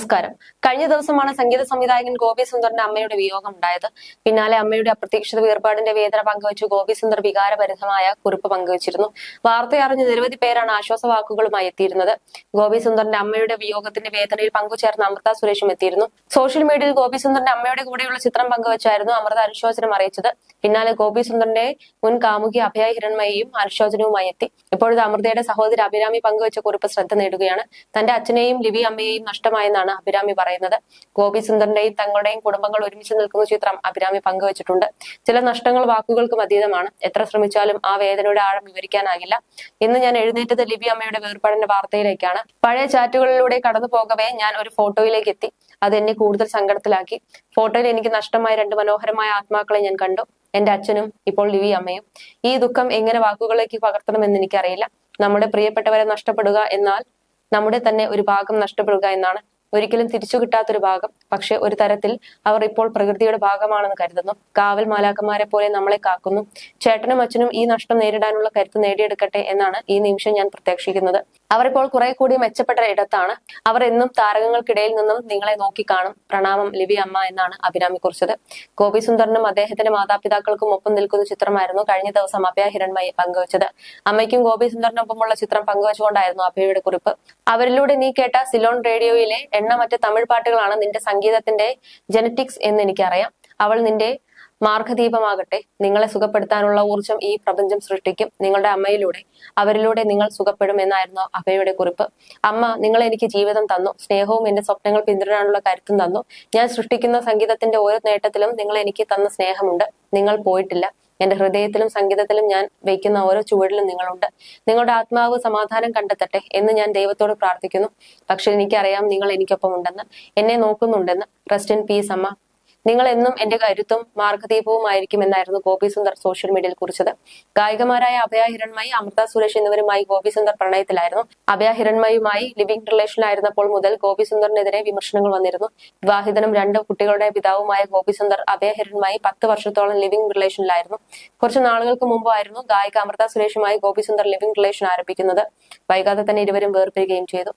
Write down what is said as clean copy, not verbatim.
നമസ്കാരം. കഴിഞ്ഞ ദിവസമാണ് സംഗീത സംവിധായകൻ ഗോപി സുന്ദറിന്റെ അമ്മയുടെ വിയോഗം ഉണ്ടായത്. പിന്നാലെ അമ്മയുടെ അപ്രതീക്ഷിത വേർപാടിന്റെ വേദന പങ്കുവച്ചു ഗോപി സുന്ദർ വികാരഭരിതമായ കുറിപ്പ് പങ്കുവച്ചിരുന്നു. വാർത്തയറിഞ്ഞ് നിരവധി പേരാണ് ആശ്വാസവാക്കുകളുമായി എത്തിയിരുന്നത്. ഗോപി സുന്ദറിന്റെ അമ്മയുടെ വിയോഗത്തിന്റെ വേദനയിൽ പങ്കുചേർന്ന അമൃത സുരേഷും എത്തിയിരുന്നു. സോഷ്യൽ മീഡിയയിൽ ഗോപി സുന്ദറിന്റെ അമ്മയുടെ കൂടെയുള്ള ചിത്രം പങ്കുവച്ചായിരുന്നു അമൃത അനുശോചനം അറിയിച്ചത്. പിന്നാലെ ഗോപി സുന്ദറിന്റെ മുൻ കാമുകി അഭയ ഹിരൺമയിയും അനുശോചനവുമായി എത്തി. ഇപ്പോഴത്തെ അമൃതയുടെ സഹോദരി അഭിരാമി പങ്കുവച്ച കുറിപ്പ് ശ്രദ്ധ നേടുകയാണ്. തന്റെ അച്ഛനെയും ലിവി അമ്മയെയും നഷ്ടമായെന്നാണ് അഭിരാമി പറയുന്നത്. ഗോപി സുന്ദറിന്റെയും തങ്ങളുടെയും കുടുംബങ്ങൾ ഒരുമിച്ച് നിൽക്കുന്ന ചിത്രം അഭിരാമി പങ്കുവച്ചിട്ടുണ്ട്. ചില നഷ്ടങ്ങൾ വാക്കുകൾക്കും അതീതമാണ്. എത്ര ശ്രമിച്ചാലും ആ വേദനയുടെ ആഴം വിവരിക്കാനാകില്ല. ഇന്ന് ഞാൻ എഴുന്നേറ്റത് ലിവി അമ്മയുടെ വേർപാടിന്റെ വാർത്തയിലേക്കാണ്. പഴയ ചാറ്റുകളിലൂടെ കടന്നു പോകവേ ഞാൻ ഒരു ഫോട്ടോയിലേക്ക് എത്തി. അത് എന്നെ കൂടുതൽ സങ്കടത്തിലാക്കി. ഫോട്ടോയിൽ എനിക്ക് നഷ്ടമായ രണ്ട് മനോഹരമായ ആത്മാക്കളെ ഞാൻ കണ്ടു. എന്റെ അച്ഛനും ഇപ്പോൾ ലിവി അമ്മയും. ഈ ദുഃഖം എങ്ങനെ വാക്കുകളിലേക്ക് പകർത്തണമെന്ന് എനിക്കറിയില്ല. നമ്മുടെ പ്രിയപ്പെട്ടവരെ നഷ്ടപ്പെടുക എന്നാൽ നമ്മുടെ തന്നെ ഒരു ഭാഗം നഷ്ടപ്പെടുക എന്നാണ്. ഒരിക്കലും തിരിച്ചു കിട്ടാത്തൊരു ഭാഗം. പക്ഷെ ഒരു തരത്തിൽ അവർ ഇപ്പോൾ പ്രകൃതിയുടെ ഭാഗമാണെന്ന് കരുതുന്നു. കാവൽ മാലാഖമാരെ പോലെ നമ്മളെ കാക്കുന്നു. ചേട്ടനും അച്ഛനും ഈ നഷ്ടം നേരിടാനുള്ള കരുത്ത് നേടിയെടുക്കട്ടെ എന്നാണ് ഈ നിമിഷം ഞാൻ പ്രത്യാക്ഷിക്കുന്നത്. അവർ ഇപ്പോൾ കുറെ കൂടി മെച്ചപ്പെട്ട ഇടത്താണ്. അവർ എന്നും താരകങ്ങൾക്കിടയിൽ നിന്നും നിങ്ങളെ നോക്കിക്കാണും. പ്രണാമം, ലിവി അമ്മ എന്നാണ് അഭിരാമി കുറിച്ചത്. ഗോപി സുന്ദറിനും അദ്ദേഹത്തിന്റെ മാതാപിതാക്കൾക്കും ഒപ്പം നിൽക്കുന്ന ചിത്രമായിരുന്നു കഴിഞ്ഞ ദിവസം അഭയ ഹിരൺമയി പങ്കുവച്ചത്. അമ്മയ്ക്കും ഗോപി സുന്ദറിനൊപ്പമുള്ള ചിത്രം പങ്കുവച്ചുകൊണ്ടായിരുന്നു അഭയയുടെ കുറിപ്പ്. അവരിലൂടെ നീ കേട്ട സിലോൺ റേഡിയോയിലെ എണ്ണമറ്റ തമിഴ് പാട്ടുകളാണ് നിന്റെ സംഗീതത്തിന്റെ ജനറ്റിക്സ് എന്ന് എനിക്കറിയാം. അവൾ നിന്റെ മാർഗദീപമാകട്ടെ. നിങ്ങളെ സുഖപ്പെടുത്താനുള്ള ഊർജം ഈ പ്രപഞ്ചം സൃഷ്ടിക്കും. നിങ്ങളുടെ അമ്മയിലൂടെ, അവരിലൂടെ നിങ്ങൾ സുഖപ്പെടും എന്നായിരുന്നു അഭയയുടെ കുറിപ്പ്. അമ്മ, നിങ്ങൾ എനിക്ക് ജീവിതം തന്നു. സ്നേഹവും എന്റെ സ്വപ്നങ്ങൾ പിന്തുടരാനുള്ള കരുത്തും തന്നു. ഞാൻ സൃഷ്ടിക്കുന്ന സംഗീതത്തിന്റെ ഓരോ നേട്ടത്തിലും നിങ്ങൾ എനിക്ക് തന്ന സ്നേഹമുണ്ട്. നിങ്ങൾ പോയിട്ടില്ല. എന്റെ ഹൃദയത്തിലും സംഗീതത്തിലും ഞാൻ വയ്ക്കുന്ന ഓരോ ചുവടിലും നിങ്ങളുണ്ട്. നിങ്ങളുടെ ആത്മാവ് സമാധാനം കണ്ടെത്തട്ടെ എന്ന് ഞാൻ ദൈവത്തോട് പ്രാർത്ഥിക്കുന്നു. പക്ഷെ എനിക്കറിയാം നിങ്ങൾ എനിക്കൊപ്പം ഉണ്ടെന്ന്, എന്നെ നോക്കുന്നുണ്ടെന്ന്. റെസ്റ്റ് ഇൻ പീസ് അമ്മ. നിങ്ങൾ എന്നും എന്റെ കരുത്തും മാർഗദീപവുമായിരിക്കും എന്നായിരുന്നു ഗോപി സുന്ദർ സോഷ്യൽ മീഡിയയിൽ കുറിച്ചത്. ഗായികമാരായ അഭയ ഹിരൺമയി, അമൃത സുരേഷ് എന്നിവരുമായി ഗോപി സുന്ദർ പ്രണയത്തിലായിരുന്നു. അഭയ ഹിരൺമയുമായി ലിവിംഗ് റിലേഷനിലായിരുന്നപ്പോൾ മുതൽ ഗോപി സുന്ദറിനെതിരെ വിമർശനങ്ങൾ വന്നിരുന്നു. വിവാഹിതനും 2 കുട്ടികളുടെ പിതാവുമായ ഗോപി സുന്ദർ അഭയ ഹിരൺമയി 10 വർഷത്തോളം ലിവിംഗ് റിലേഷനിലായിരുന്നു. കുറച്ചു നാളുകൾക്ക് മുമ്പായിരുന്നു ഗായിക അമൃത സുരേഷുമായി ഗോപി സുന്ദർ ലിവിംഗ് റിലേഷൻ ആരംഭിക്കുന്നത്. വൈകാതെ തന്നെ ഇരുവരും വേർപിരിയുകയും ചെയ്തു.